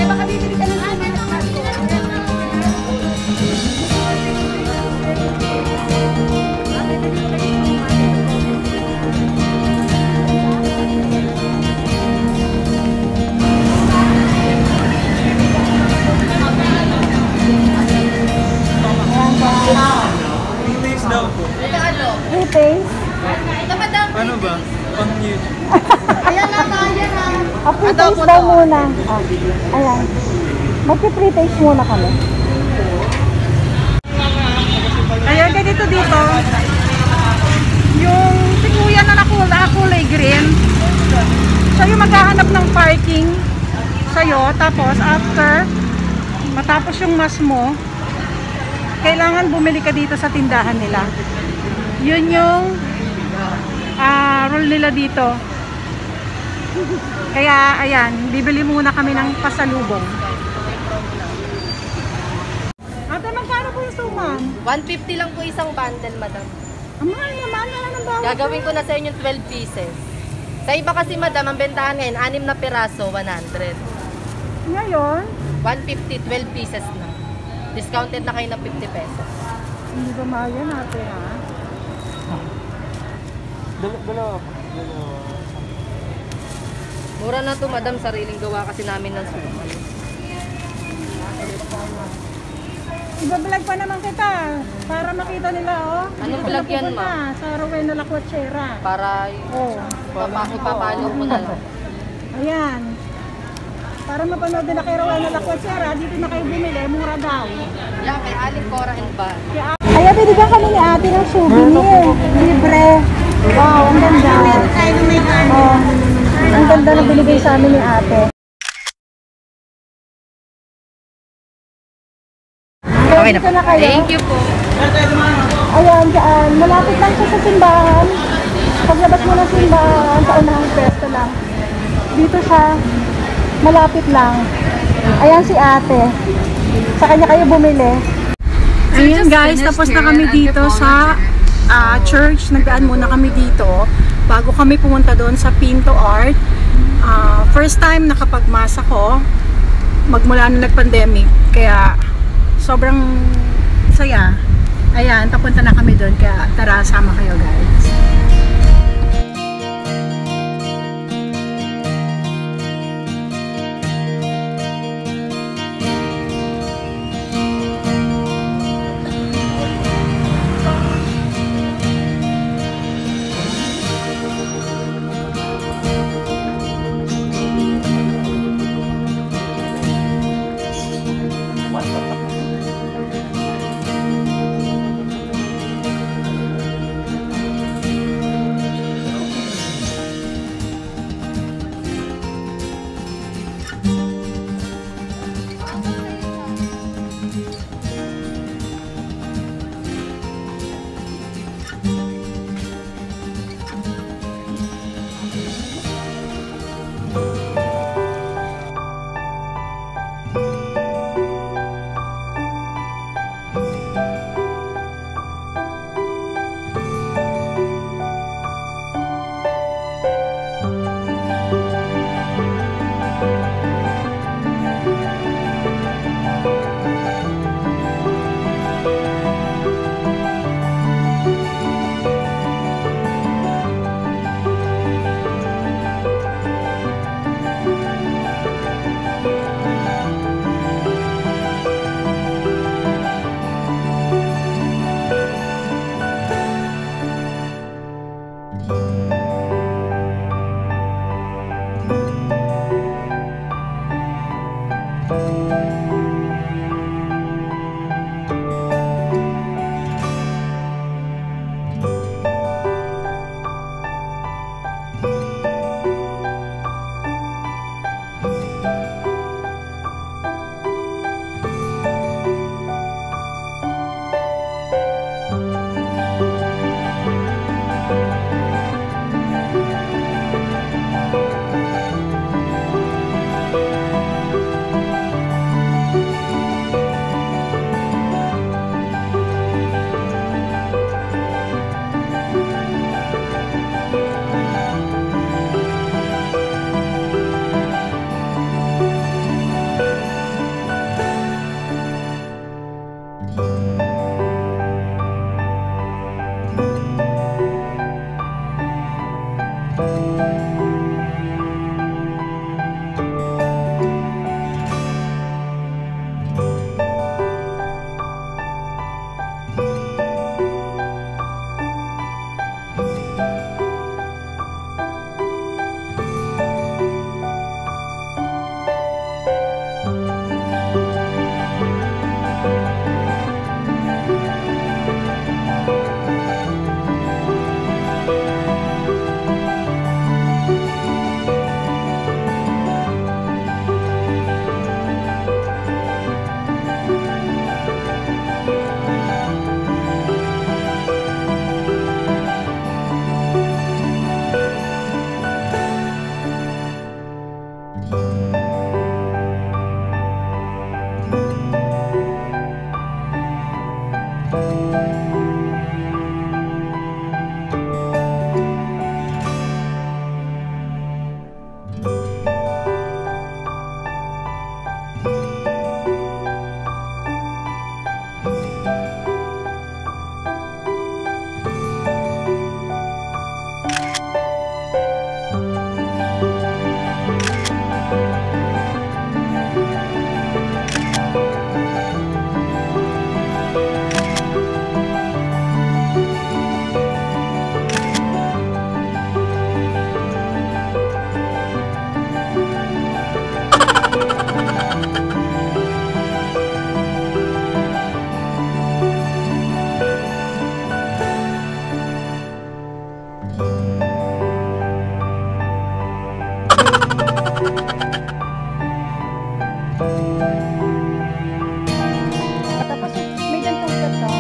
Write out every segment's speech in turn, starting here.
baka bibili ka ng amin. Daw po. Ito ano? Pre-taste? Ito madam. Ano ba? Pang new. Ayan na, ayan na. Pre-taste daw muna. Ayan. Magpi-pre-taste muna kami. Ayan, ganito dito. Yung sikuya na kulay green. Siya yung maghahanap ng parking sa'yo. Tapos, matapos yung mas mo, kailangan bumili ka dito sa tindahan nila. Yun yung rule nila dito. Kaya ayan, bibili muna kami ng pasalubong. Ate, magkano po yung suman? 150 lang po isang bundle, madam. Ang mahal naman, wala nang bawat. Gagawin ko na sa inyo 12 pieces. Sa iba kasi, madam, ang bentahan ngayon, 6 na piraso, 100. Ngayon? 150, 12 pieces na. Discounted na kayo ng 50 pesos. Hindi ba mahal yan ate, ha? Dalawa. Mura na to, madam. Sariling gawa kasi namin ng suman. Iba-vlog pa naman kita para makita nila, oh. Anong vlog yan, ma? Sa Rowena La Cuachera. Para papalo ko na lang. Ayan. Para mapanood na kay Rowena La Cuachera, dito na kayo bumili, mura daw. Yan, kay Aling Cora and Bar. Ayan, binigyan kami ni ate ng souvenir. Libre. Wow, ang ganda. Oh, ang ganda na binigay sa amin ni ate. Okay na Dito na kayo. Thank you po. Ayan, dyan. Malapit lang siya sa simbahan. Paglabas mo ng simbahan, sa unahang pwesto lang. Dito siya. Malapit lang. Ayan si ate. Sa kanya kayo bumili. Ayan guys, tapos na kami dito sa church. Nagdaan muna kami dito bago kami pumunta doon sa Pinto Art. First time nakapagmasa ko magmula nung nag-pandemic. Kaya sobrang saya. Ayan, papunta na kami doon. Kaya tara, sama kayo guys. Tapos may gantong kato.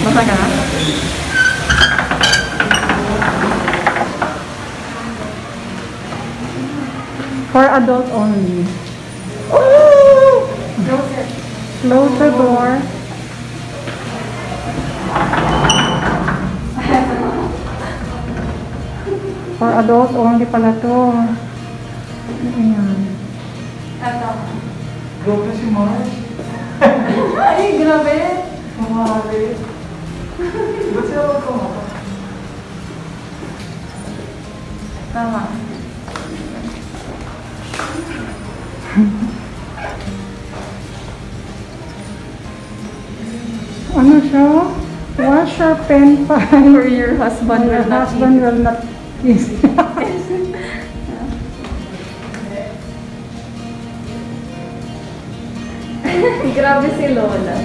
Basta ka? For adult only. Oh! Close the door. For adult only pala to. Ayan. Grabe si Mars. Ay, grabe! Kumari. Ba't siya magkumaka? Tama. Ano siya? Wash your pen file. Or your husband will not Husband will not kiss. Grabe si Lola.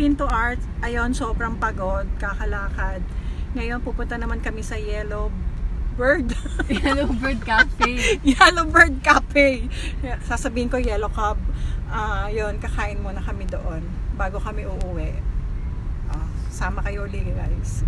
Pinto Art. Ayun, sobrang pagod, kakalakad. Ngayon, pupunta naman kami sa Yellow Bird. Yellow Bird Cafe. Yellow Bird Cafe. Sasabihin ko Yellow Cub. Yun, kakain muna kami doon bago kami uuwi. Sama kayo ulit, guys.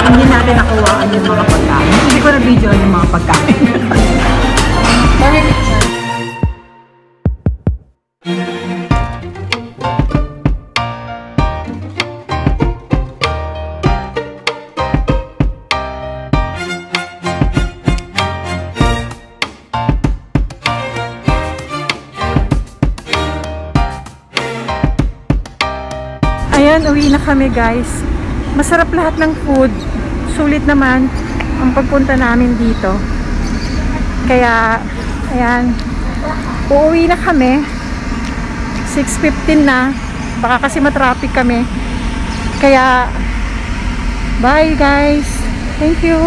Hindi natin nakuhaan yung mga pagkain. Hindi ko na-video yung mga pagkain. Ayan, uwi na kami, guys. Masarap lahat ng food. Sulit naman ang pagpunta namin dito. Kaya, ayan, uuwi na kami. 6:15 na. Baka kasi matraffic kami. Kaya, bye guys. Thank you.